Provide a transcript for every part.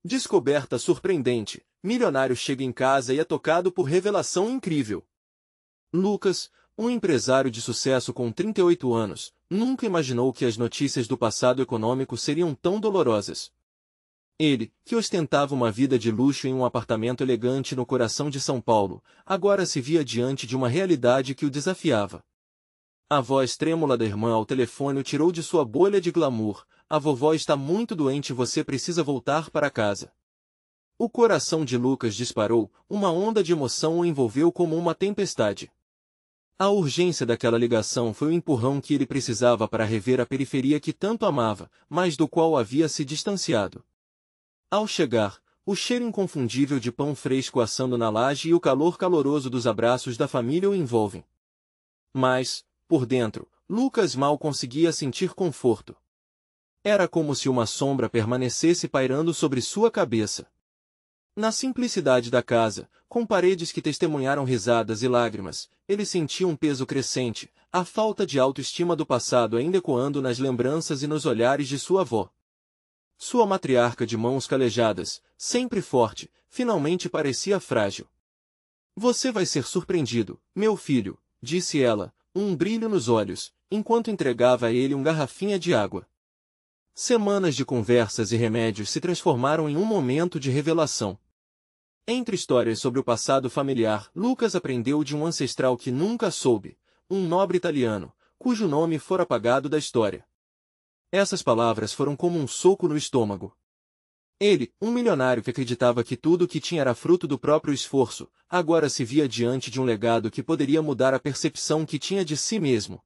Descoberta surpreendente. Milionário chega em casa e é tocado por revelação incrível. Lucas, um empresário de sucesso com 38 anos, nunca imaginou que as notícias do passado econômico seriam tão dolorosas. Ele, que ostentava uma vida de luxo em um apartamento elegante no coração de São Paulo, agora se via diante de uma realidade que o desafiava. A voz trêmula da irmã ao telefone o tirou de sua bolha de glamour. A vovó está muito doente e você precisa voltar para casa. O coração de Lucas disparou, uma onda de emoção o envolveu como uma tempestade. A urgência daquela ligação foi o empurrão que ele precisava para rever a periferia que tanto amava, mas do qual havia se distanciado. Ao chegar, o cheiro inconfundível de pão fresco assando na laje e o calor caloroso dos abraços da família o envolvem. Mas, por dentro, Lucas mal conseguia sentir conforto. Era como se uma sombra permanecesse pairando sobre sua cabeça. Na simplicidade da casa, com paredes que testemunharam risadas e lágrimas, ele sentia um peso crescente, a falta de autoestima do passado ainda ecoando nas lembranças e nos olhares de sua avó. Sua matriarca de mãos calejadas, sempre forte, finalmente parecia frágil. Você vai ser surpreendido, meu filho, disse ela, um brilho nos olhos, enquanto entregava a ele uma garrafinha de água. Semanas de conversas e remédios se transformaram em um momento de revelação. Entre histórias sobre o passado familiar, Lucas aprendeu de um ancestral que nunca soube, um nobre italiano, cujo nome fora apagado da história. Essas palavras foram como um soco no estômago. Ele, um milionário que acreditava que tudo o que tinha era fruto do próprio esforço, agora se via diante de um legado que poderia mudar a percepção que tinha de si mesmo.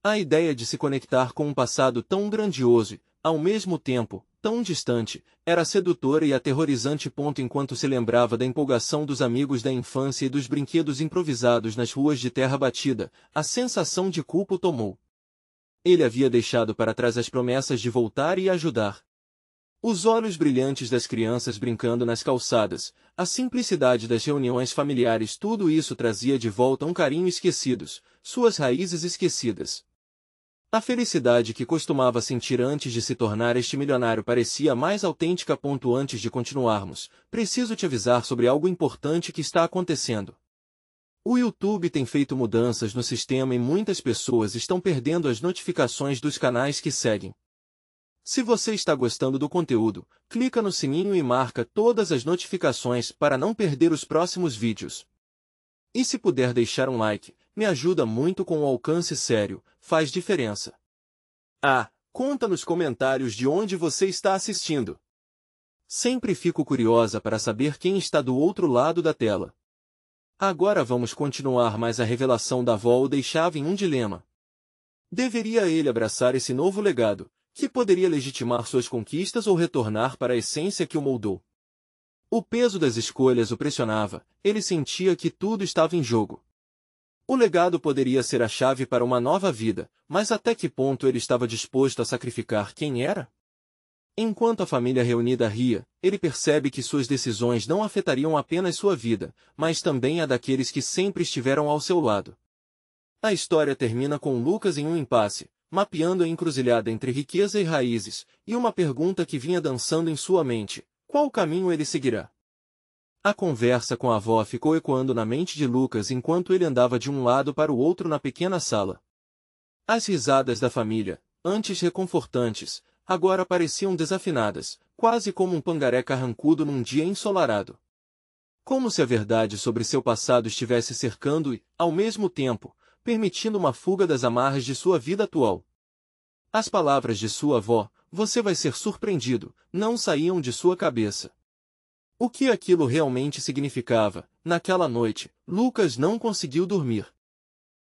A ideia de se conectar com um passado tão grandioso e, ao mesmo tempo, tão distante, era sedutora e aterrorizante. Enquanto se lembrava da empolgação dos amigos da infância e dos brinquedos improvisados nas ruas de terra batida, a sensação de culpa o tomou. Ele havia deixado para trás as promessas de voltar e ajudar. Os olhos brilhantes das crianças brincando nas calçadas, a simplicidade das reuniões familiares, tudo isso trazia de volta um carinho esquecidos, suas raízes esquecidas. A felicidade que costumava sentir antes de se tornar este milionário parecia mais autêntica. Antes de continuarmos, preciso te avisar sobre algo importante que está acontecendo. O YouTube tem feito mudanças no sistema e muitas pessoas estão perdendo as notificações dos canais que seguem. Se você está gostando do conteúdo, clica no sininho e marca todas as notificações para não perder os próximos vídeos. E se puder deixar um like, me ajuda muito com o alcance sério, faz diferença. Conta nos comentários de onde você está assistindo. Sempre fico curiosa para saber quem está do outro lado da tela. Agora vamos continuar, mas a revelação da avó o deixava em um dilema. Deveria ele abraçar esse novo legado, que poderia legitimar suas conquistas, ou retornar para a essência que o moldou? O peso das escolhas o pressionava, ele sentia que tudo estava em jogo. O legado poderia ser a chave para uma nova vida, mas até que ponto ele estava disposto a sacrificar quem era? Enquanto a família reunida ria, ele percebe que suas decisões não afetariam apenas sua vida, mas também a daqueles que sempre estiveram ao seu lado. A história termina com Lucas em um impasse, mapeando a encruzilhada entre riqueza e raízes, e uma pergunta que vinha dançando em sua mente: qual caminho ele seguirá? A conversa com a avó ficou ecoando na mente de Lucas enquanto ele andava de um lado para o outro na pequena sala. As risadas da família, antes reconfortantes, agora pareciam desafinadas, quase como um pangaré carrancudo num dia ensolarado. Como se a verdade sobre seu passado estivesse cercando e, ao mesmo tempo, permitindo uma fuga das amarras de sua vida atual. As palavras de sua avó, "você vai ser surpreendido", não saíam de sua cabeça. O que aquilo realmente significava? Naquela noite, Lucas não conseguiu dormir.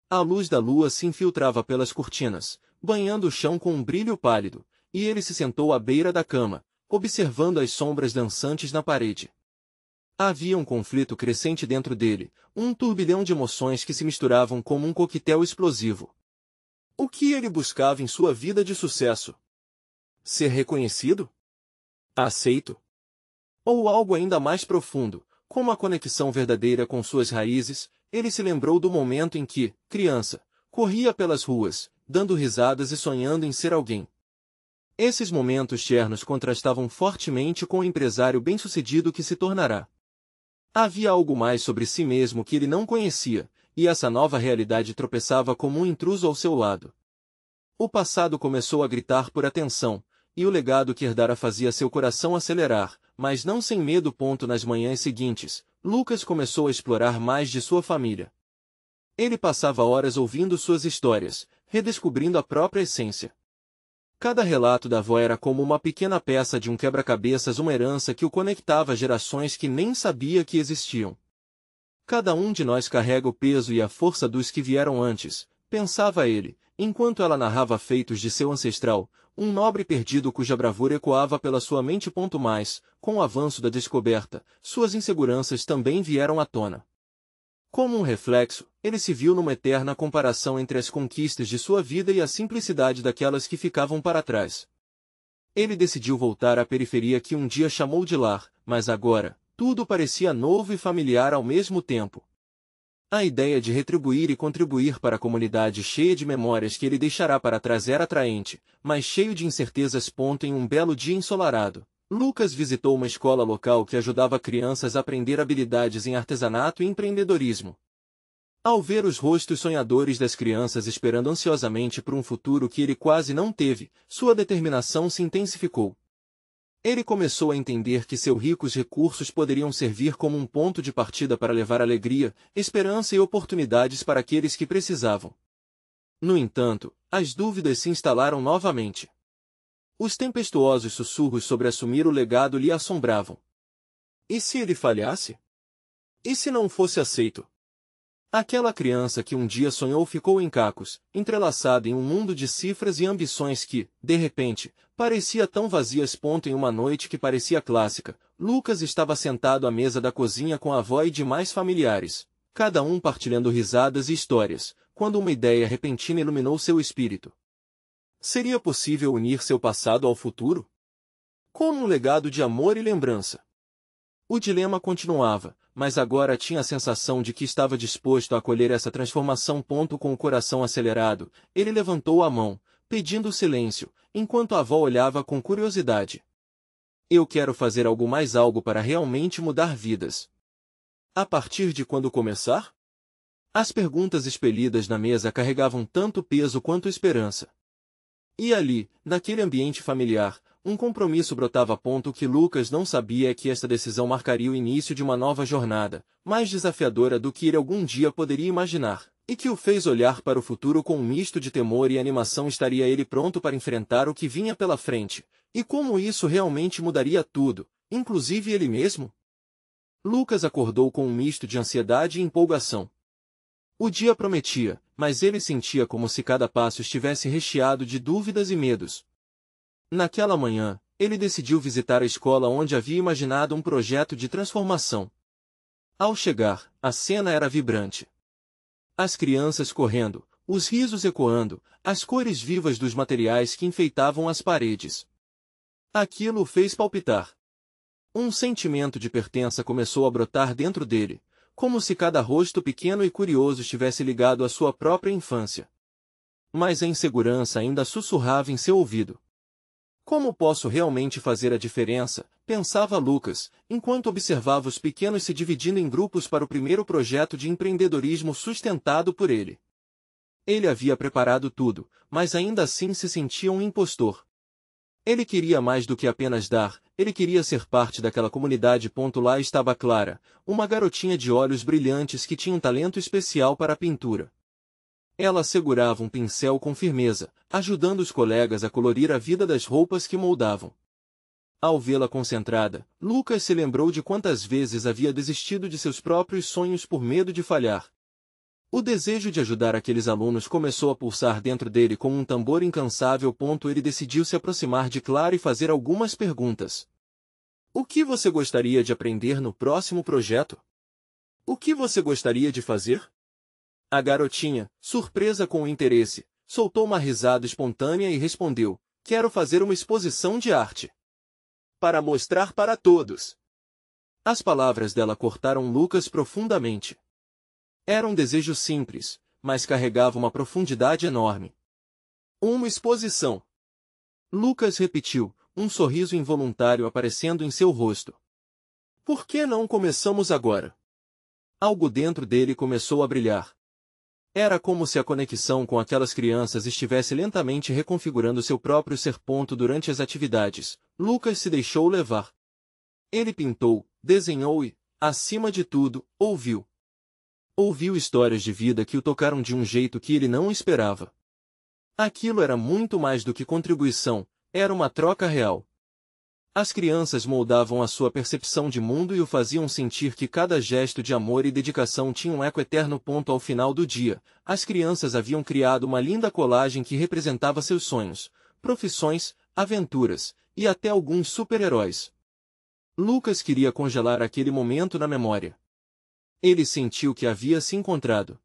A luz da lua se infiltrava pelas cortinas, banhando o chão com um brilho pálido, e ele se sentou à beira da cama, observando as sombras dançantes na parede. Havia um conflito crescente dentro dele, um turbilhão de emoções que se misturavam como um coquetel explosivo. O que ele buscava em sua vida de sucesso? Ser reconhecido? Aceito? Ou algo ainda mais profundo, como a conexão verdadeira com suas raízes? Ele se lembrou do momento em que, criança, corria pelas ruas, dando risadas e sonhando em ser alguém. Esses momentos ternos contrastavam fortemente com o empresário bem-sucedido que se tornará. Havia algo mais sobre si mesmo que ele não conhecia, e essa nova realidade tropeçava como um intruso ao seu lado. O passado começou a gritar por atenção, e o legado que herdara fazia seu coração acelerar, mas não sem medo. Nas manhãs seguintes, Lucas começou a explorar mais de sua família. Ele passava horas ouvindo suas histórias, redescobrindo a própria essência. Cada relato da avó era como uma pequena peça de um quebra-cabeças, uma herança que o conectava a gerações que nem sabia que existiam. Cada um de nós carrega o peso e a força dos que vieram antes, pensava ele, enquanto ela narrava feitos de seu ancestral, um nobre perdido cuja bravura ecoava pela sua mente. Mas, com o avanço da descoberta, suas inseguranças também vieram à tona. Como um reflexo, ele se viu numa eterna comparação entre as conquistas de sua vida e a simplicidade daquelas que ficavam para trás. Ele decidiu voltar à periferia que um dia chamou de lar, mas agora, tudo parecia novo e familiar ao mesmo tempo. A ideia de retribuir e contribuir para a comunidade cheia de memórias que ele deixará para trás era atraente, mas cheio de incertezas. Em um belo dia ensolarado, Lucas visitou uma escola local que ajudava crianças a aprender habilidades em artesanato e empreendedorismo. Ao ver os rostos sonhadores das crianças esperando ansiosamente por um futuro que ele quase não teve, sua determinação se intensificou. Ele começou a entender que seus ricos recursos poderiam servir como um ponto de partida para levar alegria, esperança e oportunidades para aqueles que precisavam. No entanto, as dúvidas se instalaram novamente. Os tempestuosos sussurros sobre assumir o legado lhe assombravam. E se ele falhasse? E se não fosse aceito? Aquela criança que um dia sonhou ficou em cacos, entrelaçada em um mundo de cifras e ambições que, de repente, parecia tão vazias. Em uma noite que parecia clássica, Lucas estava sentado à mesa da cozinha com a avó e demais familiares, cada um partilhando risadas e histórias, quando uma ideia repentina iluminou seu espírito. Seria possível unir seu passado ao futuro? Como um legado de amor e lembrança. O dilema continuava, mas agora tinha a sensação de que estava disposto a acolher essa transformação. Com o coração acelerado, ele levantou a mão, pedindo silêncio, enquanto a avó olhava com curiosidade. Eu quero fazer algo para realmente mudar vidas. A partir de quando começar? As perguntas expelidas na mesa carregavam tanto peso quanto esperança. E ali, naquele ambiente familiar, um compromisso brotava. O que Lucas não sabia é que esta decisão marcaria o início de uma nova jornada, mais desafiadora do que ele algum dia poderia imaginar, e que o fez olhar para o futuro com um misto de temor e animação. Estaria ele pronto para enfrentar o que vinha pela frente, e como isso realmente mudaria tudo, inclusive ele mesmo? Lucas acordou com um misto de ansiedade e empolgação. O dia prometia, mas ele sentia como se cada passo estivesse recheado de dúvidas e medos. Naquela manhã, ele decidiu visitar a escola onde havia imaginado um projeto de transformação. Ao chegar, a cena era vibrante. As crianças correndo, os risos ecoando, as cores vivas dos materiais que enfeitavam as paredes. Aquilo o fez palpitar. Um sentimento de pertença começou a brotar dentro dele, como se cada rosto pequeno e curioso estivesse ligado à sua própria infância. Mas a insegurança ainda sussurrava em seu ouvido. Como posso realmente fazer a diferença? Pensava Lucas, enquanto observava os pequenos se dividindo em grupos para o primeiro projeto de empreendedorismo sustentado por ele. Ele havia preparado tudo, mas ainda assim se sentia um impostor. Ele queria mais do que apenas dar, ele queria ser parte daquela comunidade. Lá estava Clara, uma garotinha de olhos brilhantes que tinha um talento especial para a pintura. Ela segurava um pincel com firmeza, ajudando os colegas a colorir a vida das roupas que moldavam. Ao vê-la concentrada, Lucas se lembrou de quantas vezes havia desistido de seus próprios sonhos por medo de falhar. O desejo de ajudar aqueles alunos começou a pulsar dentro dele como um tambor incansável. Ele decidiu se aproximar de Clara e fazer algumas perguntas. O que você gostaria de aprender no próximo projeto? O que você gostaria de fazer? A garotinha, surpresa com o interesse, soltou uma risada espontânea e respondeu: quero fazer uma exposição de arte. Para mostrar para todos. As palavras dela cortaram Lucas profundamente. Era um desejo simples, mas carregava uma profundidade enorme. Uma exposição. Lucas repetiu, um sorriso involuntário aparecendo em seu rosto. Por que não começamos agora? Algo dentro dele começou a brilhar. Era como se a conexão com aquelas crianças estivesse lentamente reconfigurando seu próprio ser. Durante as atividades, Lucas se deixou levar. Ele pintou, desenhou e, acima de tudo, ouviu. Ouviu histórias de vida que o tocaram de um jeito que ele não esperava. Aquilo era muito mais do que contribuição, era uma troca real. As crianças moldavam a sua percepção de mundo e o faziam sentir que cada gesto de amor e dedicação tinha um eco eterno. Ao final do dia, as crianças haviam criado uma linda colagem que representava seus sonhos, profissões, aventuras, e até alguns super-heróis. Lucas queria congelar aquele momento na memória. Ele sentiu que havia se encontrado.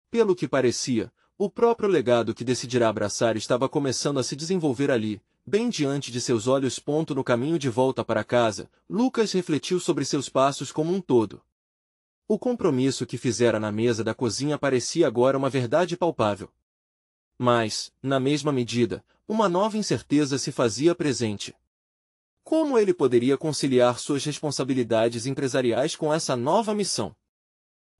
Pelo que parecia, o próprio legado que decidirá abraçar estava começando a se desenvolver ali, bem diante de seus olhos. No caminho de volta para casa, Lucas refletiu sobre seus passos como um todo. O compromisso que fizera na mesa da cozinha parecia agora uma verdade palpável. Mas, na mesma medida, uma nova incerteza se fazia presente. Como ele poderia conciliar suas responsabilidades empresariais com essa nova missão?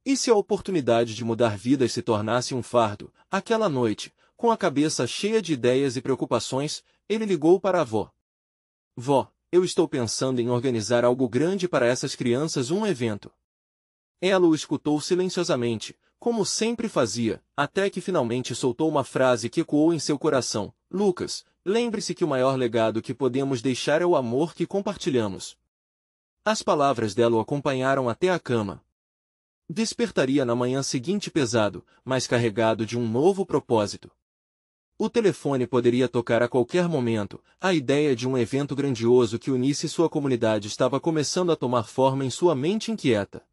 E se a oportunidade de mudar vidas se tornasse um fardo? Aquela noite, com a cabeça cheia de ideias e preocupações, ele ligou para a avó. Vó, eu estou pensando em organizar algo grande para essas crianças, um evento. Ela o escutou silenciosamente, como sempre fazia, até que finalmente soltou uma frase que ecoou em seu coração. Lucas, lembre-se que o maior legado que podemos deixar é o amor que compartilhamos. As palavras dela o acompanharam até a cama. Despertaria na manhã seguinte pesado, mas carregado de um novo propósito. O telefone poderia tocar a qualquer momento, a ideia de um evento grandioso que unisse sua comunidade estava começando a tomar forma em sua mente inquieta.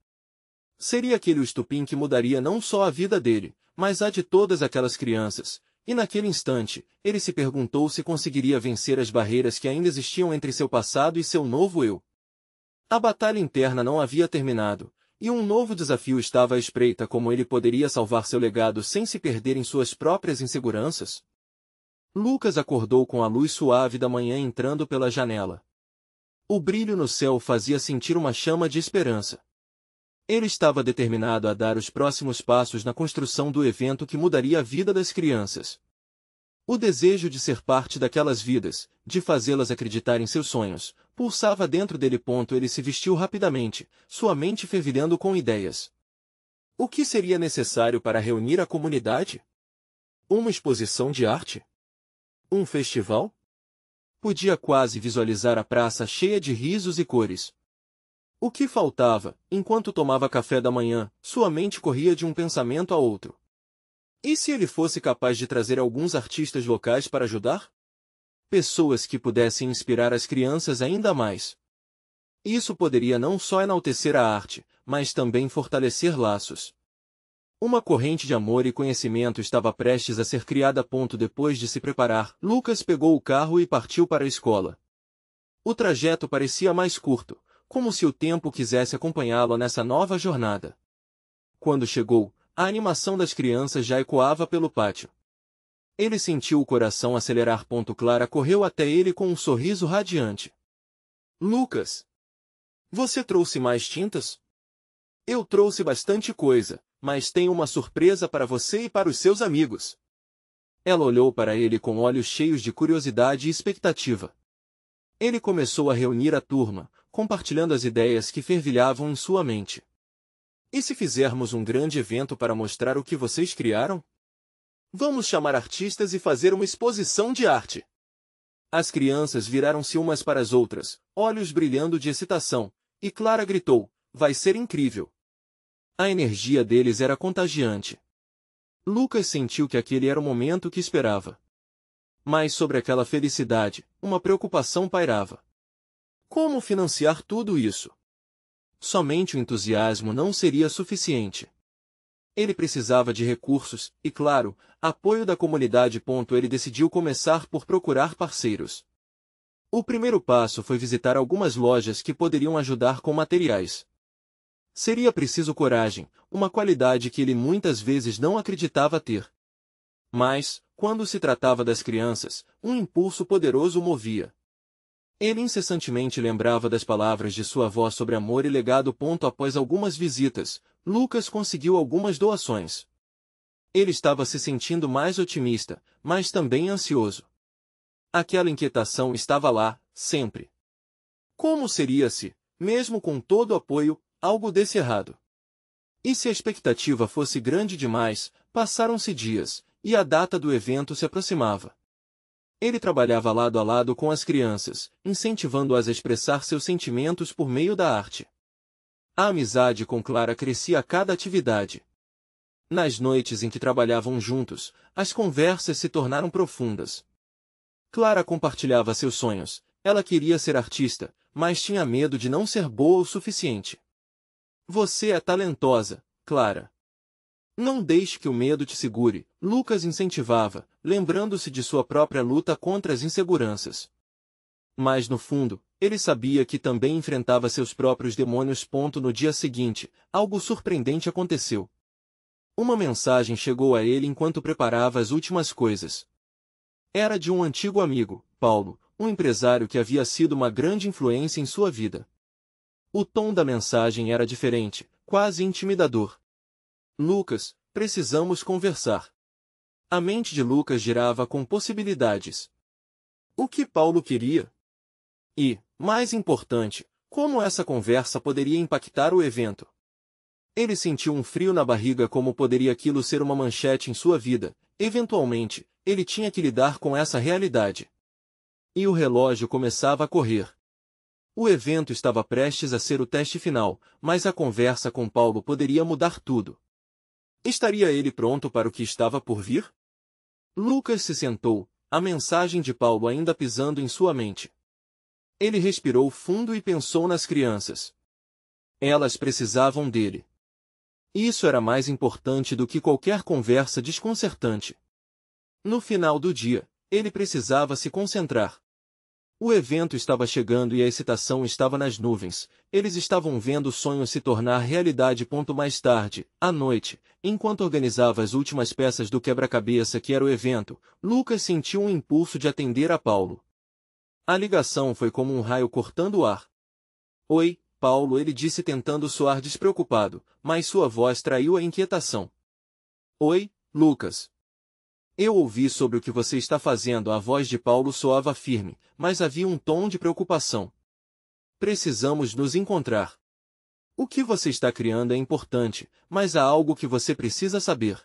Seria aquele o estupim que mudaria não só a vida dele, mas a de todas aquelas crianças, e naquele instante, ele se perguntou se conseguiria vencer as barreiras que ainda existiam entre seu passado e seu novo eu. A batalha interna não havia terminado, e um novo desafio estava à espreita. Como ele poderia salvar seu legado sem se perder em suas próprias inseguranças? Lucas acordou com a luz suave da manhã entrando pela janela. O brilho no céu fazia sentir uma chama de esperança. Ele estava determinado a dar os próximos passos na construção do evento que mudaria a vida das crianças. O desejo de ser parte daquelas vidas, de fazê-las acreditar em seus sonhos, pulsava dentro dele. Ele se vestiu rapidamente, sua mente fervilhando com ideias. O que seria necessário para reunir a comunidade? Uma exposição de arte? Um festival? Podia quase visualizar a praça cheia de risos e cores. O que faltava? Enquanto tomava café da manhã, sua mente corria de um pensamento a outro. E se ele fosse capaz de trazer alguns artistas locais para ajudar? Pessoas que pudessem inspirar as crianças ainda mais. Isso poderia não só enaltecer a arte, mas também fortalecer laços. Uma corrente de amor e conhecimento estava prestes a ser criada. Depois de se preparar, Lucas pegou o carro e partiu para a escola. O trajeto parecia mais curto, como se o tempo quisesse acompanhá-lo nessa nova jornada. Quando chegou, a animação das crianças já ecoava pelo pátio. Ele sentiu o coração acelerar. Clara correu até ele com um sorriso radiante. Lucas! Você trouxe mais tintas? Eu trouxe bastante coisa, mas tenho uma surpresa para você e para os seus amigos. Ela olhou para ele com olhos cheios de curiosidade e expectativa. Ele começou a reunir a turma, compartilhando as ideias que fervilhavam em sua mente. E se fizermos um grande evento para mostrar o que vocês criaram? Vamos chamar artistas e fazer uma exposição de arte. As crianças viraram-se umas para as outras, olhos brilhando de excitação, e Clara gritou, vai ser incrível. A energia deles era contagiante. Lucas sentiu que aquele era o momento que esperava. Mas sobre aquela felicidade, uma preocupação pairava. Como financiar tudo isso? Somente o entusiasmo não seria suficiente. Ele precisava de recursos, e claro, apoio da comunidade. Ele decidiu começar por procurar parceiros. O primeiro passo foi visitar algumas lojas que poderiam ajudar com materiais. Seria preciso coragem, uma qualidade que ele muitas vezes não acreditava ter. Mas, quando se tratava das crianças, um impulso poderoso o movia. Ele incessantemente lembrava das palavras de sua avó sobre amor e legado. Após algumas visitas, Lucas conseguiu algumas doações. Ele estava se sentindo mais otimista, mas também ansioso. Aquela inquietação estava lá, sempre. Como seria se, mesmo com todo o apoio, algo desse errado? E se a expectativa fosse grande demais? Passaram-se dias, e a data do evento se aproximava. Ele trabalhava lado a lado com as crianças, incentivando-as a expressar seus sentimentos por meio da arte. A amizade com Clara crescia a cada atividade. Nas noites em que trabalhavam juntos, as conversas se tornaram profundas. Clara compartilhava seus sonhos. Ela queria ser artista, mas tinha medo de não ser boa o suficiente. Você é talentosa, Clara. Não deixe que o medo te segure, Lucas incentivava, lembrando-se de sua própria luta contra as inseguranças. Mas no fundo, ele sabia que também enfrentava seus próprios demônios. No dia seguinte, algo surpreendente aconteceu. Uma mensagem chegou a ele enquanto preparava as últimas coisas. Era de um antigo amigo, Paulo, um empresário que havia sido uma grande influência em sua vida. O tom da mensagem era diferente, quase intimidador. Lucas, precisamos conversar. A mente de Lucas girava com possibilidades. O que Paulo queria? E, mais importante, como essa conversa poderia impactar o evento? Ele sentiu um frio na barriga. Como poderia aquilo ser uma manchete em sua vida? Eventualmente, ele tinha que lidar com essa realidade. E o relógio começava a correr. O evento estava prestes a ser o teste final, mas a conversa com Paulo poderia mudar tudo. Estaria ele pronto para o que estava por vir? Lucas se sentou, a mensagem de Paulo ainda pisando em sua mente. Ele respirou fundo e pensou nas crianças. Elas precisavam dele. Isso era mais importante do que qualquer conversa desconcertante. No final do dia, ele precisava se concentrar. O evento estava chegando e a excitação estava nas nuvens. Eles estavam vendo o sonho se tornar realidade. Mais tarde, à noite, enquanto organizava as últimas peças do quebra-cabeça que era o evento, Lucas sentiu um impulso de atender a Paulo. A ligação foi como um raio cortando o ar. Oi, Paulo, ele disse tentando soar despreocupado, mas sua voz traiu a inquietação. Oi, Lucas. Eu ouvi sobre o que você está fazendo. A voz de Paulo soava firme, mas havia um tom de preocupação. Precisamos nos encontrar. O que você está criando é importante, mas há algo que você precisa saber.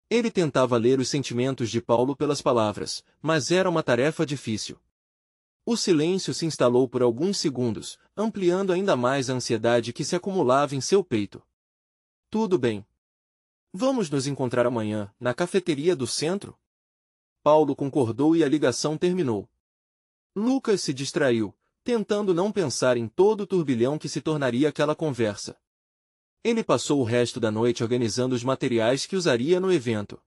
Ele tentava ler os sentimentos de Paulo pelas palavras, mas era uma tarefa difícil. O silêncio se instalou por alguns segundos, ampliando ainda mais a ansiedade que se acumulava em seu peito. Tudo bem. Vamos nos encontrar amanhã, na cafeteria do centro? Paulo concordou e a ligação terminou. Lucas se distraiu, tentando não pensar em todo o turbilhão que se tornaria aquela conversa. Ele passou o resto da noite organizando os materiais que usaria no evento.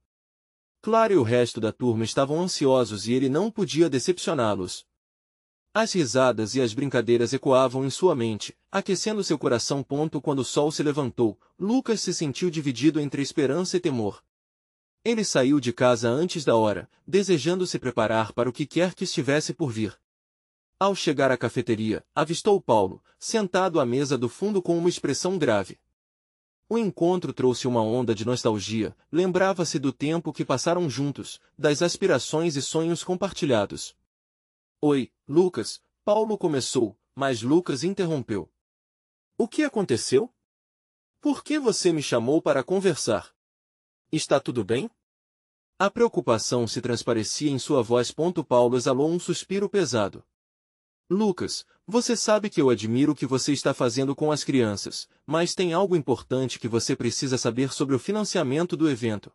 Clara e o resto da turma estavam ansiosos e ele não podia decepcioná-los. As risadas e as brincadeiras ecoavam em sua mente, aquecendo seu coração. Quando o sol se levantou, Lucas se sentiu dividido entre esperança e temor. Ele saiu de casa antes da hora, desejando se preparar para o que quer que estivesse por vir. Ao chegar à cafeteria, avistou Paulo, sentado à mesa do fundo com uma expressão grave. O encontro trouxe uma onda de nostalgia, lembrava-se do tempo que passaram juntos, das aspirações e sonhos compartilhados. Oi, Lucas, Paulo começou, mas Lucas interrompeu. O que aconteceu? Por que você me chamou para conversar? Está tudo bem? A preocupação se transparecia em sua voz. Paulo exalou um suspiro pesado. Lucas, você sabe que eu admiro o que você está fazendo com as crianças, mas tem algo importante que você precisa saber sobre o financiamento do evento.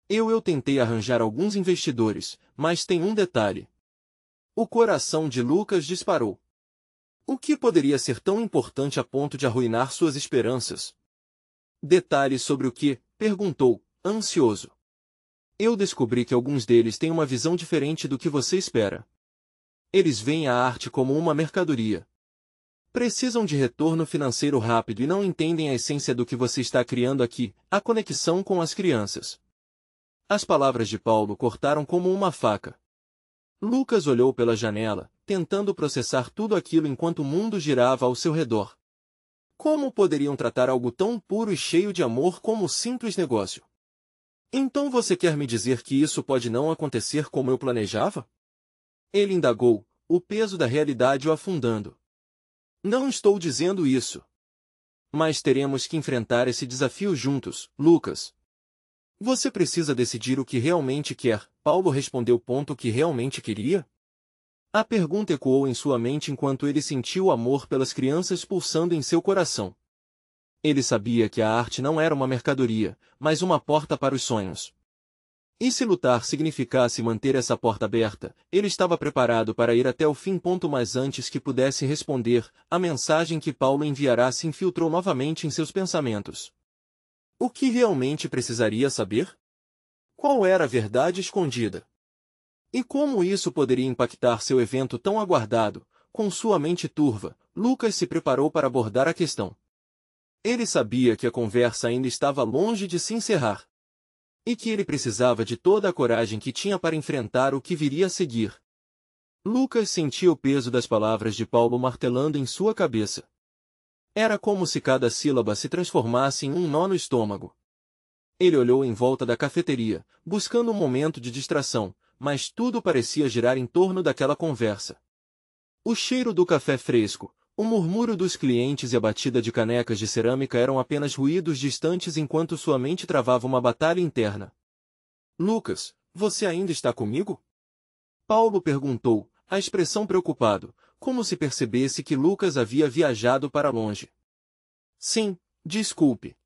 Eu tentei arranjar alguns investidores, mas tem um detalhe. O coração de Lucas disparou. O que poderia ser tão importante a ponto de arruinar suas esperanças? Detalhes sobre o que? Perguntou, ansioso. Eu descobri que alguns deles têm uma visão diferente do que você espera. Eles veem a arte como uma mercadoria. Precisam de retorno financeiro rápido e não entendem a essência do que você está criando aqui, a conexão com as crianças. As palavras de Paulo cortaram como uma faca. Lucas olhou pela janela, tentando processar tudo aquilo enquanto o mundo girava ao seu redor. Como poderiam tratar algo tão puro e cheio de amor como um simples negócio? Então você quer me dizer que isso pode não acontecer como eu planejava? Ele indagou, o peso da realidade o afundando. Não estou dizendo isso. Mas teremos que enfrentar esse desafio juntos, Lucas. Você precisa decidir o que realmente quer. Paulo respondeu o que realmente queria? A pergunta ecoou em sua mente enquanto ele sentiu o amor pelas crianças pulsando em seu coração. Ele sabia que a arte não era uma mercadoria, mas uma porta para os sonhos. E se lutar significasse manter essa porta aberta, ele estava preparado para ir até o fim. Mas antes que pudesse responder, a mensagem que Paulo enviará se infiltrou novamente em seus pensamentos. O que realmente precisaria saber? Qual era a verdade escondida? E como isso poderia impactar seu evento tão aguardado? Com sua mente turva, Lucas se preparou para abordar a questão. Ele sabia que a conversa ainda estava longe de se encerrar. E que ele precisava de toda a coragem que tinha para enfrentar o que viria a seguir. Lucas sentia o peso das palavras de Paulo martelando em sua cabeça. Era como se cada sílaba se transformasse em um nó no estômago. Ele olhou em volta da cafeteria, buscando um momento de distração, mas tudo parecia girar em torno daquela conversa. O cheiro do café fresco, o murmúrio dos clientes e a batida de canecas de cerâmica eram apenas ruídos distantes enquanto sua mente travava uma batalha interna. Lucas, você ainda está comigo? Paulo perguntou, a expressão preocupado, como se percebesse que Lucas havia viajado para longe. Sim, desculpe.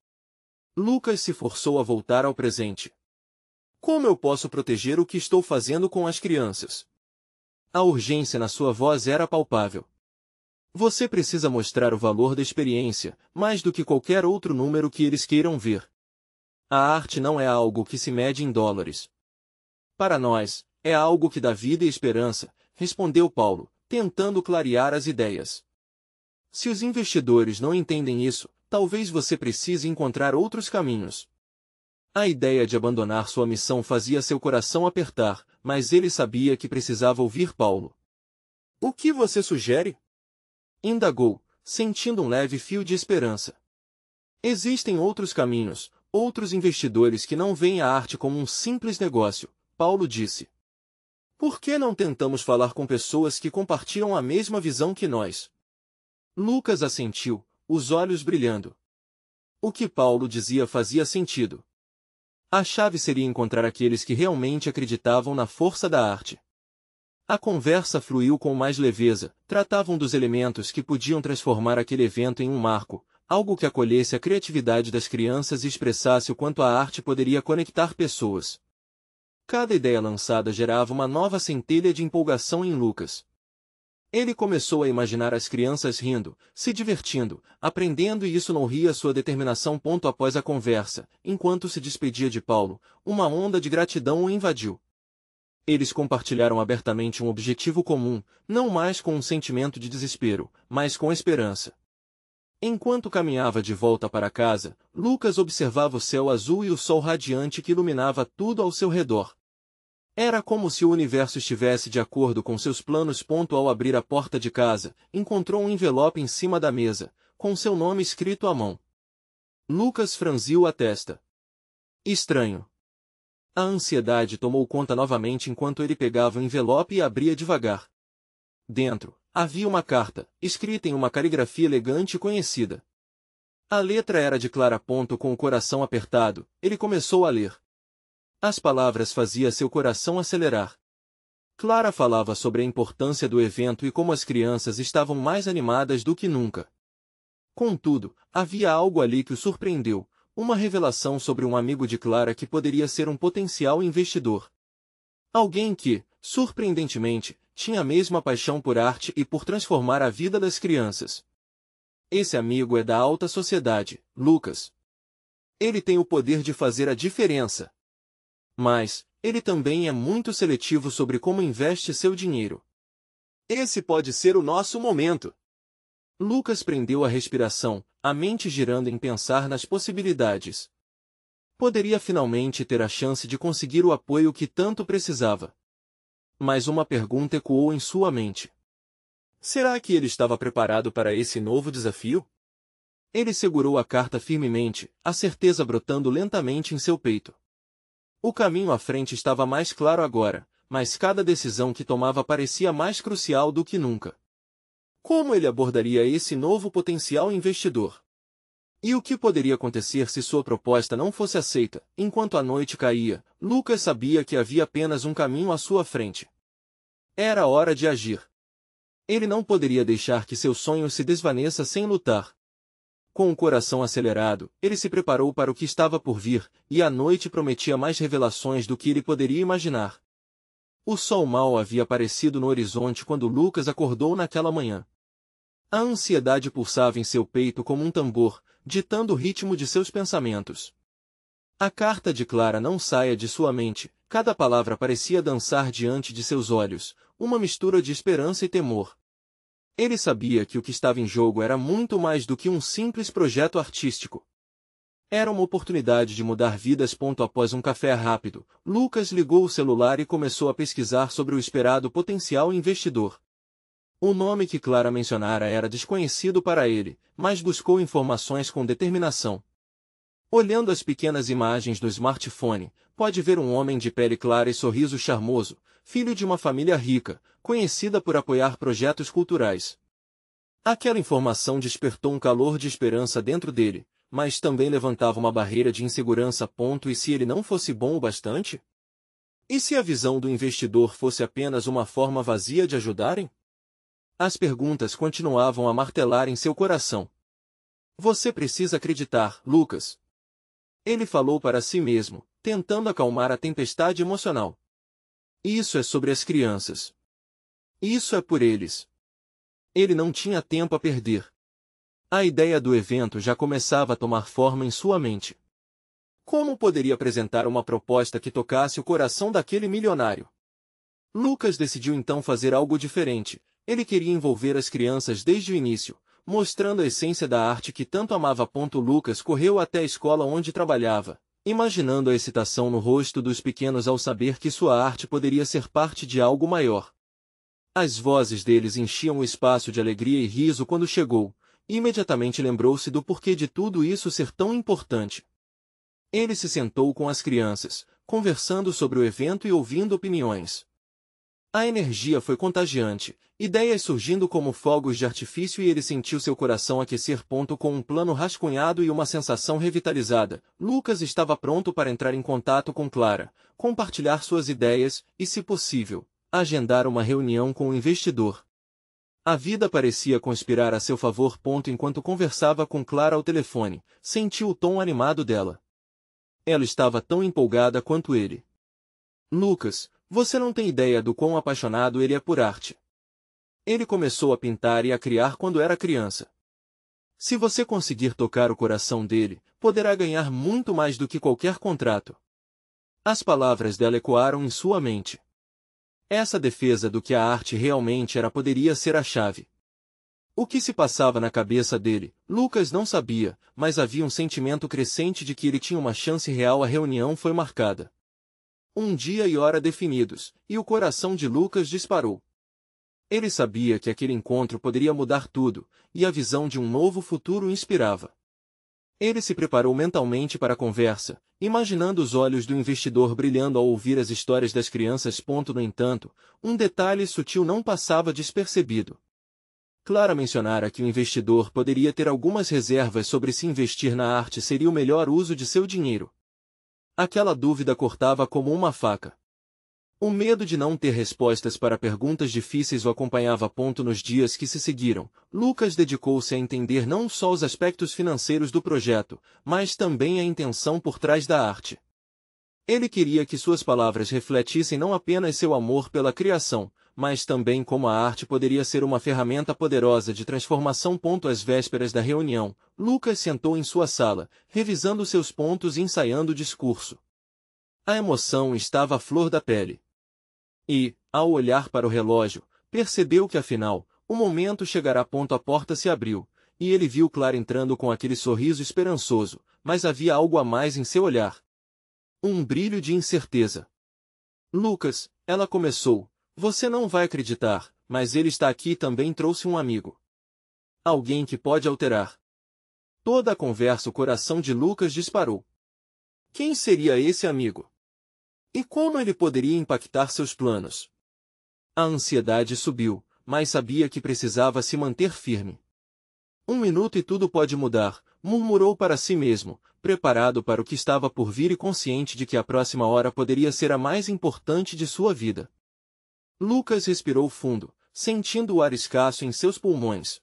Lucas se forçou a voltar ao presente. Como eu posso proteger o que estou fazendo com as crianças? A urgência na sua voz era palpável. Você precisa mostrar o valor da experiência, mais do que qualquer outro número que eles queiram ver. A arte não é algo que se mede em dólares. Para nós, é algo que dá vida e esperança, respondeu Paulo, tentando clarear as ideias. Se os investidores não entendem isso, talvez você precise encontrar outros caminhos. A ideia de abandonar sua missão fazia seu coração apertar, mas ele sabia que precisava ouvir Paulo. O que você sugere? Indagou, sentindo um leve fio de esperança. Existem outros caminhos, outros investidores que não veem a arte como um simples negócio, Paulo disse. Por que não tentamos falar com pessoas que compartilham a mesma visão que nós? Lucas assentiu, os olhos brilhando. O que Paulo dizia fazia sentido. A chave seria encontrar aqueles que realmente acreditavam na força da arte. A conversa fluiu com mais leveza, tratavam dos elementos que podiam transformar aquele evento em um marco, algo que acolhesse a criatividade das crianças e expressasse o quanto a arte poderia conectar pessoas. Cada ideia lançada gerava uma nova centelha de empolgação em Lucas. Ele começou a imaginar as crianças rindo, se divertindo, aprendendo e isso não ria sua determinação. Após a conversa, enquanto se despedia de Paulo, uma onda de gratidão o invadiu. Eles compartilharam abertamente um objetivo comum, não mais com um sentimento de desespero, mas com esperança. Enquanto caminhava de volta para casa, Lucas observava o céu azul e o sol radiante que iluminava tudo ao seu redor. Era como se o universo estivesse de acordo com seus planos. Ao abrir a porta de casa, encontrou um envelope em cima da mesa, com seu nome escrito à mão. Lucas franziu a testa. Estranho. A ansiedade tomou conta novamente enquanto ele pegava o envelope e abria devagar. Dentro, havia uma carta, escrita em uma caligrafia elegante e conhecida. A letra era de Clara. Com o coração apertado, ele começou a ler. As palavras faziam seu coração acelerar. Clara falava sobre a importância do evento e como as crianças estavam mais animadas do que nunca. Contudo, havia algo ali que o surpreendeu. Uma revelação sobre um amigo de Clara que poderia ser um potencial investidor. Alguém que, surpreendentemente, tinha a mesma paixão por arte e por transformar a vida das crianças. Esse amigo é da alta sociedade, Lucas. Ele tem o poder de fazer a diferença. Mas, ele também é muito seletivo sobre como investe seu dinheiro. Esse pode ser o nosso momento. Lucas prendeu a respiração, a mente girando em pensar nas possibilidades. Poderia finalmente ter a chance de conseguir o apoio que tanto precisava. Mas uma pergunta ecoou em sua mente. Será que ele estava preparado para esse novo desafio? Ele segurou a carta firmemente, a certeza brotando lentamente em seu peito. O caminho à frente estava mais claro agora, mas cada decisão que tomava parecia mais crucial do que nunca. Como ele abordaria esse novo potencial investidor? E o que poderia acontecer se sua proposta não fosse aceita? Enquanto a noite caía, Lucas sabia que havia apenas um caminho à sua frente. Era hora de agir. Ele não poderia deixar que seu sonho se desvaneça sem lutar. Com o coração acelerado, ele se preparou para o que estava por vir, e a noite prometia mais revelações do que ele poderia imaginar. O sol mal havia aparecido no horizonte quando Lucas acordou naquela manhã. A ansiedade pulsava em seu peito como um tambor, ditando o ritmo de seus pensamentos. A carta de Clara não saía de sua mente, cada palavra parecia dançar diante de seus olhos, uma mistura de esperança e temor. Ele sabia que o que estava em jogo era muito mais do que um simples projeto artístico. Era uma oportunidade de mudar vidas. Após um café rápido, Lucas ligou o celular e começou a pesquisar sobre o esperado potencial investidor. O nome que Clara mencionara era desconhecido para ele, mas buscou informações com determinação. Olhando as pequenas imagens do smartphone, pode ver um homem de pele clara e sorriso charmoso, filho de uma família rica, conhecida por apoiar projetos culturais. Aquela informação despertou um calor de esperança dentro dele, mas também levantava uma barreira de insegurança. E se ele não fosse bom o bastante? E se a visão do investidor fosse apenas uma forma vazia de ajudarem? As perguntas continuavam a martelar em seu coração. Você precisa acreditar, Lucas. Ele falou para si mesmo, tentando acalmar a tempestade emocional. Isso é sobre as crianças. Isso é por eles. Ele não tinha tempo a perder. A ideia do evento já começava a tomar forma em sua mente. Como poderia apresentar uma proposta que tocasse o coração daquele milionário? Lucas decidiu então fazer algo diferente. Ele queria envolver as crianças desde o início, mostrando a essência da arte que tanto amava. Lucas correu até a escola onde trabalhava, imaginando a excitação no rosto dos pequenos ao saber que sua arte poderia ser parte de algo maior. As vozes deles enchiam o espaço de alegria e riso quando chegou, e imediatamente lembrou-se do porquê de tudo isso ser tão importante. Ele se sentou com as crianças, conversando sobre o evento e ouvindo opiniões. A energia foi contagiante, ideias surgindo como fogos de artifício e ele sentiu seu coração aquecer. Com um plano rascunhado e uma sensação revitalizada, Lucas estava pronto para entrar em contato com Clara, compartilhar suas ideias e, se possível, agendar uma reunião com o investidor. A vida parecia conspirar a seu favor. Enquanto conversava com Clara ao telefone, sentiu o tom animado dela. Ela estava tão empolgada quanto ele. Lucas, você não tem ideia do quão apaixonado ele é por arte. Ele começou a pintar e a criar quando era criança. Se você conseguir tocar o coração dele, poderá ganhar muito mais do que qualquer contrato. As palavras dela ecoaram em sua mente. Essa defesa do que a arte realmente era poderia ser a chave. O que se passava na cabeça dele, Lucas não sabia, mas havia um sentimento crescente de que ele tinha uma chance real. A reunião foi marcada. Um dia e hora definidos, e o coração de Lucas disparou. Ele sabia que aquele encontro poderia mudar tudo, e a visão de um novo futuro o inspirava. Ele se preparou mentalmente para a conversa, imaginando os olhos do investidor brilhando ao ouvir as histórias das crianças. No entanto, um detalhe sutil não passava despercebido. Clara mencionara que o investidor poderia ter algumas reservas sobre se investir na arte seria o melhor uso de seu dinheiro. Aquela dúvida cortava como uma faca. O medo de não ter respostas para perguntas difíceis o acompanhava. Nos dias que se seguiram, Lucas dedicou-se a entender não só os aspectos financeiros do projeto, mas também a intenção por trás da arte. Ele queria que suas palavras refletissem não apenas seu amor pela criação, mas também como a arte poderia ser uma ferramenta poderosa de transformação. Às vésperas da reunião, Lucas sentou em sua sala, revisando seus pontos e ensaiando o discurso. A emoção estava à flor da pele. E, ao olhar para o relógio, percebeu que afinal, o momento chegará. A porta se abriu, e ele viu Clara entrando com aquele sorriso esperançoso, mas havia algo a mais em seu olhar. Um brilho de incerteza. Lucas, ela começou. Você não vai acreditar, mas ele está aqui e também trouxe um amigo. Alguém que pode alterar toda a conversa. O coração de Lucas disparou. Quem seria esse amigo? E como ele poderia impactar seus planos? A ansiedade subiu, mas sabia que precisava se manter firme. 1 minuto e tudo pode mudar, murmurou para si mesmo, preparado para o que estava por vir e consciente de que a próxima hora poderia ser a mais importante de sua vida. Lucas respirou fundo, sentindo o ar escasso em seus pulmões.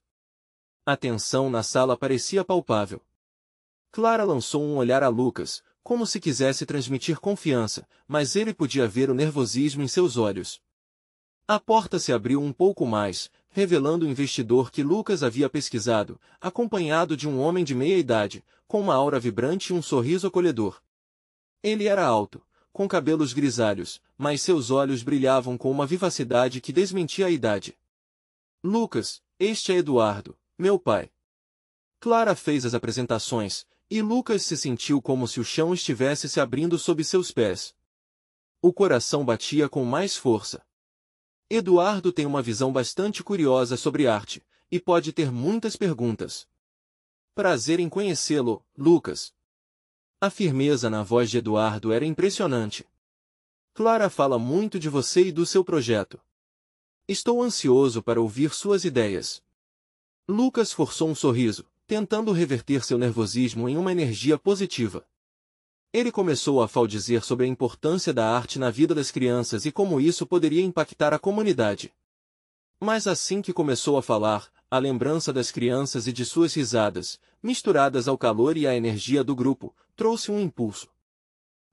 A tensão na sala parecia palpável. Clara lançou um olhar a Lucas, como se quisesse transmitir confiança, mas ele podia ver o nervosismo em seus olhos. A porta se abriu um pouco mais, revelando o investidor que Lucas havia pesquisado, acompanhado de um homem de meia idade, com uma aura vibrante e um sorriso acolhedor. Ele era alto, com cabelos grisalhos, mas seus olhos brilhavam com uma vivacidade que desmentia a idade. Lucas, este é Eduardo, meu pai. Clara fez as apresentações, e Lucas se sentiu como se o chão estivesse se abrindo sob seus pés. O coração batia com mais força. Eduardo tem uma visão bastante curiosa sobre arte, e pode ter muitas perguntas. Prazer em conhecê-lo, Lucas. A firmeza na voz de Eduardo era impressionante. Clara fala muito de você e do seu projeto. Estou ansioso para ouvir suas ideias. Lucas forçou um sorriso, tentando reverter seu nervosismo em uma energia positiva. Ele começou a dizer sobre a importância da arte na vida das crianças e como isso poderia impactar a comunidade. Mas assim que começou a falar, a lembrança das crianças e de suas risadas, misturadas ao calor e à energia do grupo, trouxe um impulso.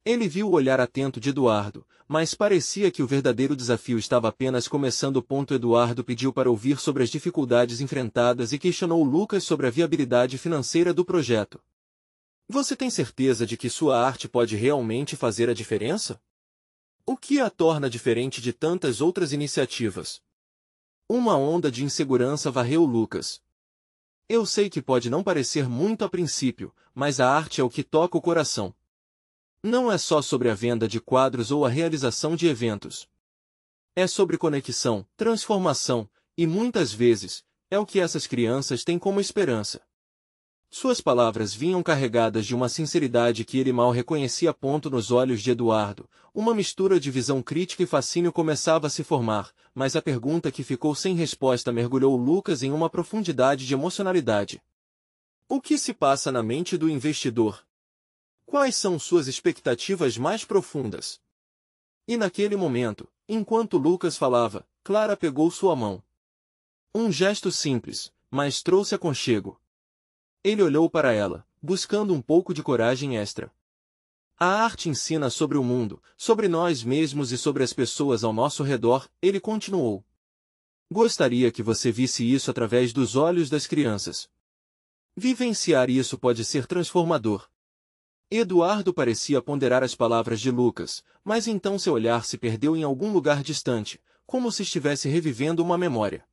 Ele viu o olhar atento de Eduardo, mas parecia que o verdadeiro desafio estava apenas começando. Eduardo pediu para ouvir sobre as dificuldades enfrentadas e questionou Lucas sobre a viabilidade financeira do projeto. Você tem certeza de que sua arte pode realmente fazer a diferença? O que a torna diferente de tantas outras iniciativas? Uma onda de insegurança varreu Lucas. Eu sei que pode não parecer muito a princípio, mas a arte é o que toca o coração. Não é só sobre a venda de quadros ou a realização de eventos. É sobre conexão, transformação, e muitas vezes, é o que essas crianças têm como esperança. Suas palavras vinham carregadas de uma sinceridade que ele mal reconhecia. Nos olhos de Eduardo, uma mistura de visão crítica e fascínio começava a se formar, mas a pergunta que ficou sem resposta mergulhou Lucas em uma profundidade de emocionalidade. O que se passa na mente do investidor? Quais são suas expectativas mais profundas? E naquele momento, enquanto Lucas falava, Clara pegou sua mão. Um gesto simples, mas trouxe aconchego. Ele olhou para ela, buscando um pouco de coragem extra. A arte ensina sobre o mundo, sobre nós mesmos e sobre as pessoas ao nosso redor, ele continuou. Gostaria que você visse isso através dos olhos das crianças. Vivenciar isso pode ser transformador. Eduardo parecia ponderar as palavras de Lucas, mas então seu olhar se perdeu em algum lugar distante, como se estivesse revivendo uma memória.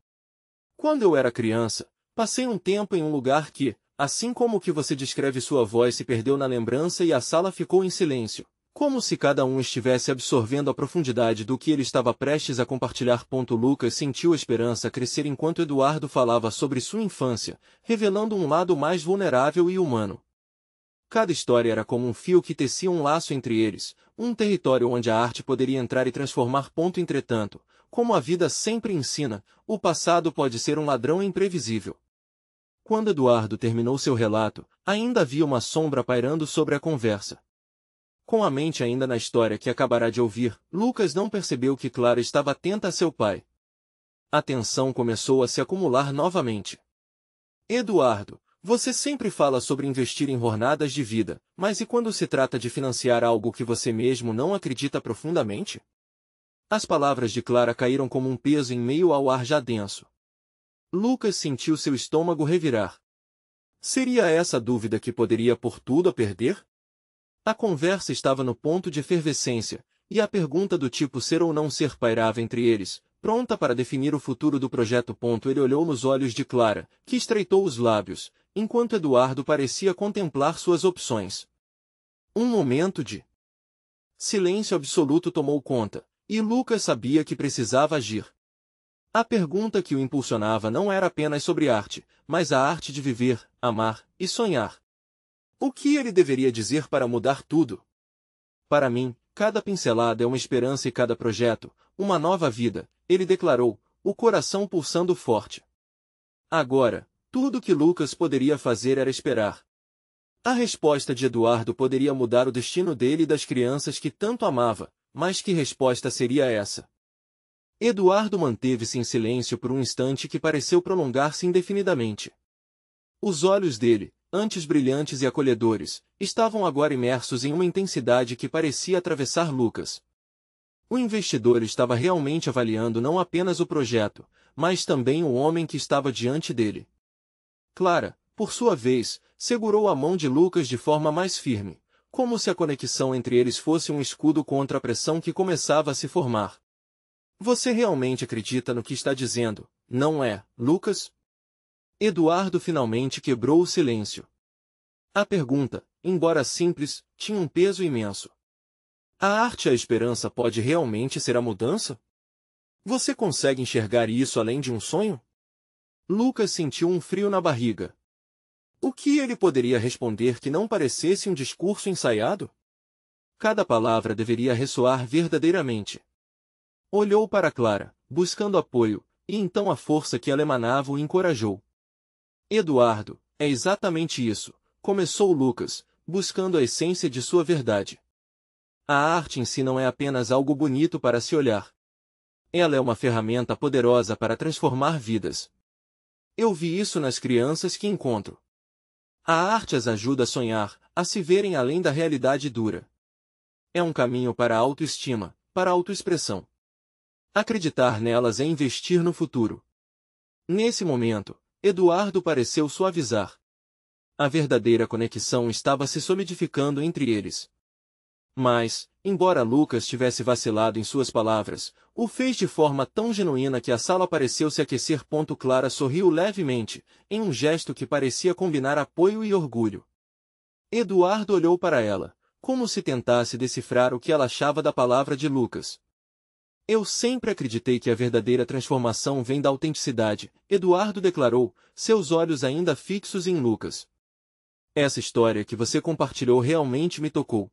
Quando eu era criança, passei um tempo em um lugar que, assim como o que você descreve, sua voz se perdeu na lembrança e a sala ficou em silêncio, como se cada um estivesse absorvendo a profundidade do que ele estava prestes a compartilhar. Lucas sentiu a esperança crescer enquanto Eduardo falava sobre sua infância, revelando um lado mais vulnerável e humano. Cada história era como um fio que tecia um laço entre eles, um território onde a arte poderia entrar e transformar. Entretanto, como a vida sempre ensina, o passado pode ser um ladrão imprevisível. Quando Eduardo terminou seu relato, ainda havia uma sombra pairando sobre a conversa. Com a mente ainda na história que acabará de ouvir, Lucas não percebeu que Clara estava atenta a seu pai. A tensão começou a se acumular novamente. Eduardo, você sempre fala sobre investir em jornadas de vida, mas e quando se trata de financiar algo que você mesmo não acredita profundamente? As palavras de Clara caíram como um peso em meio ao ar já denso. Lucas sentiu seu estômago revirar. Seria essa a dúvida que poderia pôr tudo a perder? A conversa estava no ponto de efervescência, e a pergunta do tipo ser ou não ser pairava entre eles, pronta para definir o futuro do projeto. Ele olhou nos olhos de Clara, que estreitou os lábios, enquanto Eduardo parecia contemplar suas opções. Um momento de Silêncio absoluto tomou conta, e Lucas sabia que precisava agir. A pergunta que o impulsionava não era apenas sobre arte, mas a arte de viver, amar e sonhar. O que ele deveria dizer para mudar tudo? Para mim, cada pincelada é uma esperança e cada projeto, uma nova vida, ele declarou, o coração pulsando forte. Agora, tudo que Lucas poderia fazer era esperar. A resposta de Eduardo poderia mudar o destino dele e das crianças que tanto amava, mas que resposta seria essa? Eduardo manteve-se em silêncio por um instante que pareceu prolongar-se indefinidamente. Os olhos dele, antes brilhantes e acolhedores, estavam agora imersos em uma intensidade que parecia atravessar Lucas. O investidor estava realmente avaliando não apenas o projeto, mas também o homem que estava diante dele. Clara, por sua vez, segurou a mão de Lucas de forma mais firme, como se a conexão entre eles fosse um escudo contra a pressão que começava a se formar. Você realmente acredita no que está dizendo, não é, Lucas? Eduardo finalmente quebrou o silêncio. A pergunta, embora simples, tinha um peso imenso. A arte e a esperança pode realmente ser a mudança? Você consegue enxergar isso além de um sonho? Lucas sentiu um frio na barriga. O que ele poderia responder que não parecesse um discurso ensaiado? Cada palavra deveria ressoar verdadeiramente. Olhou para Clara, buscando apoio, e então a força que ela emanava o encorajou. Eduardo, é exatamente isso, começou Lucas, buscando a essência de sua verdade. A arte em si não é apenas algo bonito para se olhar. Ela é uma ferramenta poderosa para transformar vidas. Eu vi isso nas crianças que encontro. A arte as ajuda a sonhar, a se verem além da realidade dura. É um caminho para a autoestima, para a autoexpressão. Acreditar nelas é investir no futuro. Nesse momento, Eduardo pareceu suavizar. A verdadeira conexão estava se solidificando entre eles. Mas, embora Lucas tivesse vacilado em suas palavras, o fez de forma tão genuína que a sala pareceu se aquecer. Clara sorriu levemente, em um gesto que parecia combinar apoio e orgulho. Eduardo olhou para ela, como se tentasse decifrar o que ela achava da palavra de Lucas. Eu sempre acreditei que a verdadeira transformação vem da autenticidade, Eduardo declarou, seus olhos ainda fixos em Lucas. Essa história que você compartilhou realmente me tocou.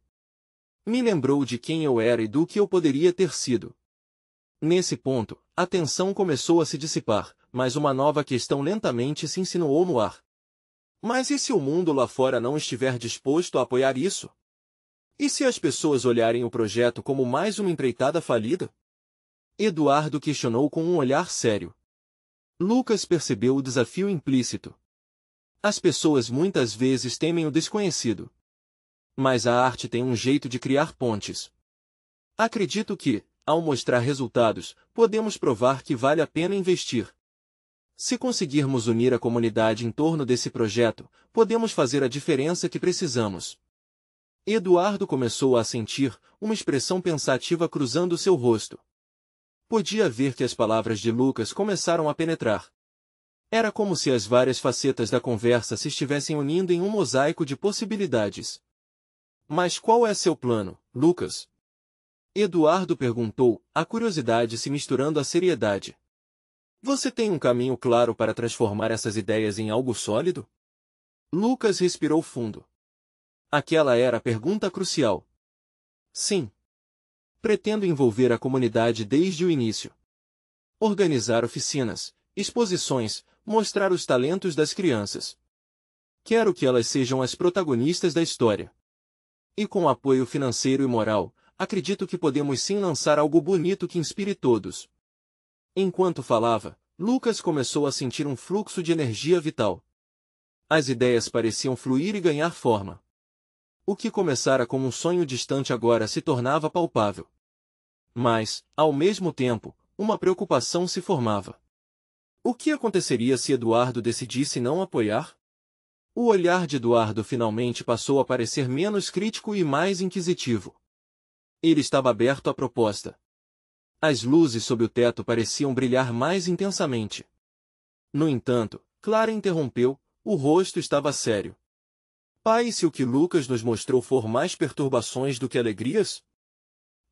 Me lembrou de quem eu era e do que eu poderia ter sido. Nesse ponto, a tensão começou a se dissipar, mas uma nova questão lentamente se insinuou no ar. Mas e se o mundo lá fora não estiver disposto a apoiar isso? E se as pessoas olharem o projeto como mais uma empreitada falida? Eduardo questionou com um olhar sério. Lucas percebeu o desafio implícito. As pessoas muitas vezes temem o desconhecido. Mas a arte tem um jeito de criar pontes. Acredito que, ao mostrar resultados, podemos provar que vale a pena investir. Se conseguirmos unir a comunidade em torno desse projeto, podemos fazer a diferença que precisamos. Eduardo começou a sentir uma expressão pensativa cruzando seu rosto. Podia ver que as palavras de Lucas começaram a penetrar. Era como se as várias facetas da conversa se estivessem unindo em um mosaico de possibilidades. Mas qual é seu plano, Lucas? Eduardo perguntou, a curiosidade se misturando à seriedade. Você tem um caminho claro para transformar essas ideias em algo sólido? Lucas respirou fundo. Aquela era a pergunta crucial. Sim. Pretendo envolver a comunidade desde o início. Organizar oficinas, exposições, mostrar os talentos das crianças. Quero que elas sejam as protagonistas da história. E com apoio financeiro e moral, acredito que podemos sim lançar algo bonito que inspire todos. Enquanto falava, Lucas começou a sentir um fluxo de energia vital. As ideias pareciam fluir e ganhar forma. O que começara como um sonho distante agora se tornava palpável. Mas, ao mesmo tempo, uma preocupação se formava. O que aconteceria se Eduardo decidisse não apoiar? O olhar de Eduardo finalmente passou a parecer menos crítico e mais inquisitivo. Ele estava aberto à proposta. As luzes sob o teto pareciam brilhar mais intensamente. No entanto, Clara interrompeu, o rosto estava sério. Pai, e se o que Lucas nos mostrou for mais perturbações do que alegrias?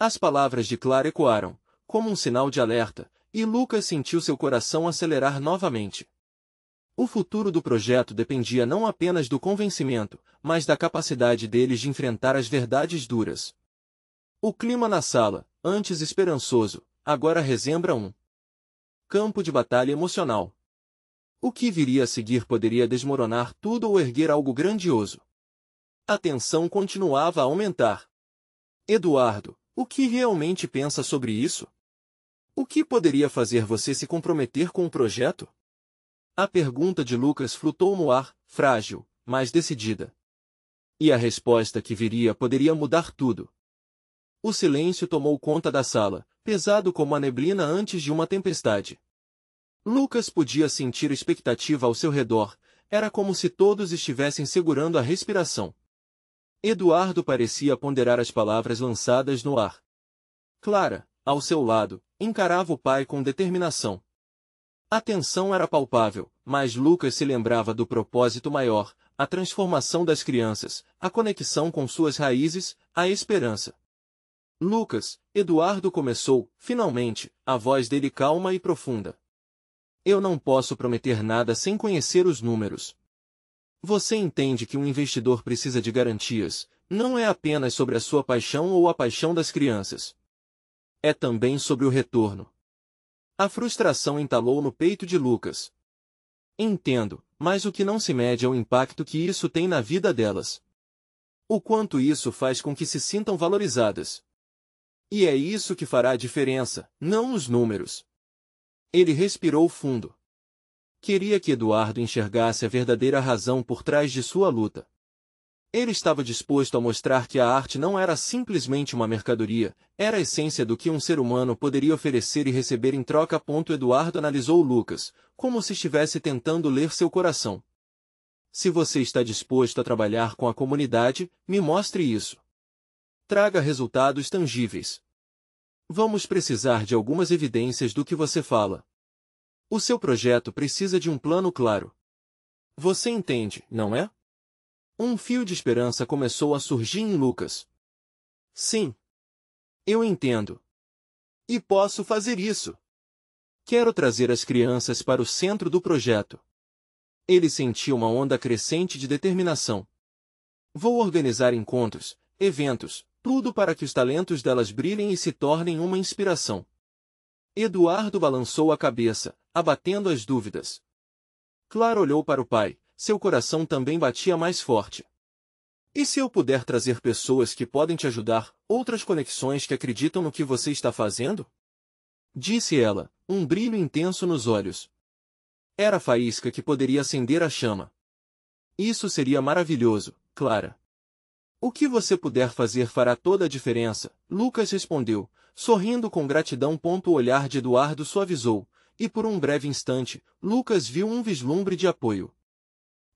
As palavras de Clara ecoaram, como um sinal de alerta, e Lucas sentiu seu coração acelerar novamente. O futuro do projeto dependia não apenas do convencimento, mas da capacidade deles de enfrentar as verdades duras. O clima na sala, antes esperançoso, agora rezembra um campo de batalha emocional. O que viria a seguir poderia desmoronar tudo ou erguer algo grandioso. A tensão continuava a aumentar. Eduardo, o que realmente pensa sobre isso? O que poderia fazer você se comprometer com o projeto? A pergunta de Lucas flutuou no ar, frágil, mas decidida. E a resposta que viria poderia mudar tudo. O silêncio tomou conta da sala, pesado como a neblina antes de uma tempestade. Lucas podia sentir expectativa ao seu redor, era como se todos estivessem segurando a respiração. Eduardo parecia ponderar as palavras lançadas no ar. Clara, ao seu lado, encarava o pai com determinação. A tensão era palpável, mas Lucas se lembrava do propósito maior, a transformação das crianças, a conexão com suas raízes, a esperança. Lucas, Eduardo começou, finalmente, a voz dele calma e profunda. Eu não posso prometer nada sem conhecer os números. Você entende que um investidor precisa de garantias, não é apenas sobre a sua paixão ou a paixão das crianças. É também sobre o retorno. A frustração entalou no peito de Lucas. Entendo, mas o que não se mede é o impacto que isso tem na vida delas. O quanto isso faz com que se sintam valorizadas. E é isso que fará a diferença, não os números. Ele respirou fundo. Queria que Eduardo enxergasse a verdadeira razão por trás de sua luta. Ele estava disposto a mostrar que a arte não era simplesmente uma mercadoria, era a essência do que um ser humano poderia oferecer e receber em troca. Eduardo analisou Lucas, como se estivesse tentando ler seu coração. Se você está disposto a trabalhar com a comunidade, me mostre isso. Traga resultados tangíveis. Vamos precisar de algumas evidências do que você fala. O seu projeto precisa de um plano claro. Você entende, não é? Um fio de esperança começou a surgir em Lucas. Sim. Eu entendo. E posso fazer isso. Quero trazer as crianças para o centro do projeto. Ele sentiu uma onda crescente de determinação. Vou organizar encontros, eventos, tudo para que os talentos delas brilhem e se tornem uma inspiração. Eduardo balançou a cabeça, abatendo as dúvidas. Clara olhou para o pai, seu coração também batia mais forte. E se eu puder trazer pessoas que podem te ajudar, outras conexões que acreditam no que você está fazendo? Disse ela, um brilho intenso nos olhos. Era a faísca que poderia acender a chama. Isso seria maravilhoso, Clara. O que você puder fazer fará toda a diferença, Lucas respondeu, sorrindo com gratidão. O olhar de Eduardo suavizou, e por um breve instante, Lucas viu um vislumbre de apoio.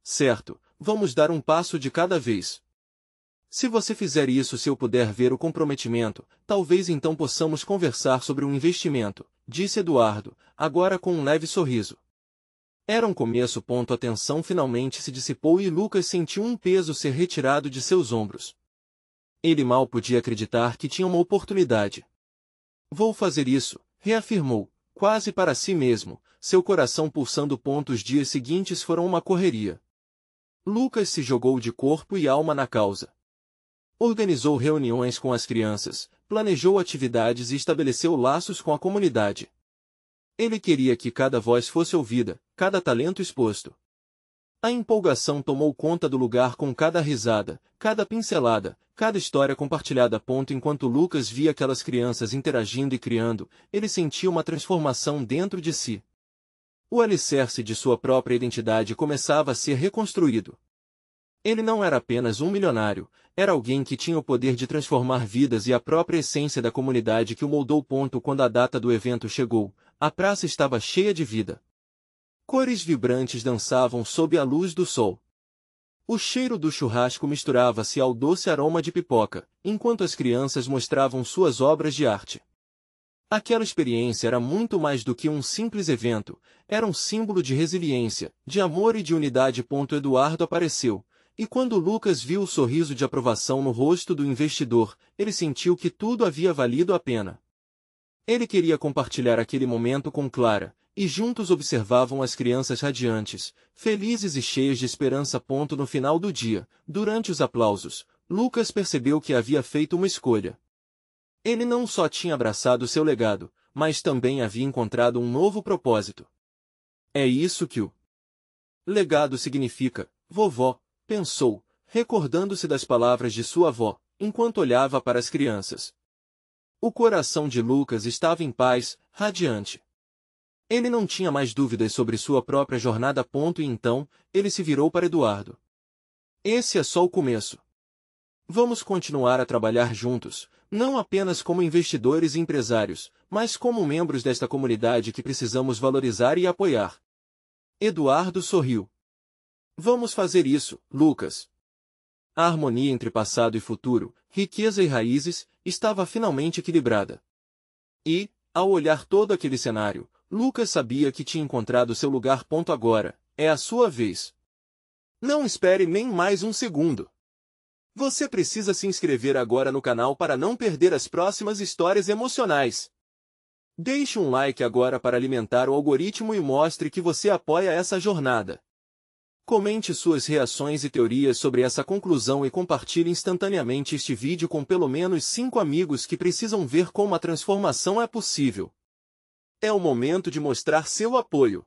Certo, vamos dar um passo de cada vez. Se você fizer isso, se eu puder ver o comprometimento, talvez então possamos conversar sobre um investimento, disse Eduardo, agora com um leve sorriso. Era um começo. A tensão finalmente se dissipou e Lucas sentiu um peso ser retirado de seus ombros. Ele mal podia acreditar que tinha uma oportunidade. Vou fazer isso, reafirmou, quase para si mesmo, seu coração pulsando. Os dias seguintes foram uma correria. Lucas se jogou de corpo e alma na causa. Organizou reuniões com as crianças, planejou atividades e estabeleceu laços com a comunidade. Ele queria que cada voz fosse ouvida, cada talento exposto. A empolgação tomou conta do lugar com cada risada, cada pincelada, cada história compartilhada. Enquanto Lucas via aquelas crianças interagindo e criando, ele sentia uma transformação dentro de si. O alicerce de sua própria identidade começava a ser reconstruído. Ele não era apenas um milionário, era alguém que tinha o poder de transformar vidas e a própria essência da comunidade que o moldou. Quando a data do evento chegou, a praça estava cheia de vida. Cores vibrantes dançavam sob a luz do sol. O cheiro do churrasco misturava-se ao doce aroma de pipoca, enquanto as crianças mostravam suas obras de arte. Aquela experiência era muito mais do que um simples evento, era um símbolo de resiliência, de amor e de unidade. Eduardo apareceu, E quando Lucas viu o sorriso de aprovação no rosto do investidor, ele sentiu que tudo havia valido a pena. Ele queria compartilhar aquele momento com Clara, e juntos observavam as crianças radiantes, felizes e cheias de esperança. No final do dia, durante os aplausos, Lucas percebeu que havia feito uma escolha. Ele não só tinha abraçado seu legado, mas também havia encontrado um novo propósito. É isso que o legado significa, vovó, pensou, recordando-se das palavras de sua avó, enquanto olhava para as crianças. O coração de Lucas estava em paz, radiante. Ele não tinha mais dúvidas sobre sua própria jornada. E então, ele se virou para Eduardo. Esse é só o começo. Vamos continuar a trabalhar juntos, não apenas como investidores e empresários, mas como membros desta comunidade que precisamos valorizar e apoiar. Eduardo sorriu. Vamos fazer isso, Lucas. A harmonia entre passado e futuro, riqueza e raízes, estava finalmente equilibrada. E, ao olhar todo aquele cenário, Lucas sabia que tinha encontrado seu lugar. Agora, é a sua vez. Não espere nem mais um segundo. Você precisa se inscrever agora no canal para não perder as próximas histórias emocionais. Deixe um like agora para alimentar o algoritmo e mostre que você apoia essa jornada. Comente suas reações e teorias sobre essa conclusão e compartilhe instantaneamente este vídeo com pelo menos 5 amigos que precisam ver como a transformação é possível. É o momento de mostrar seu apoio.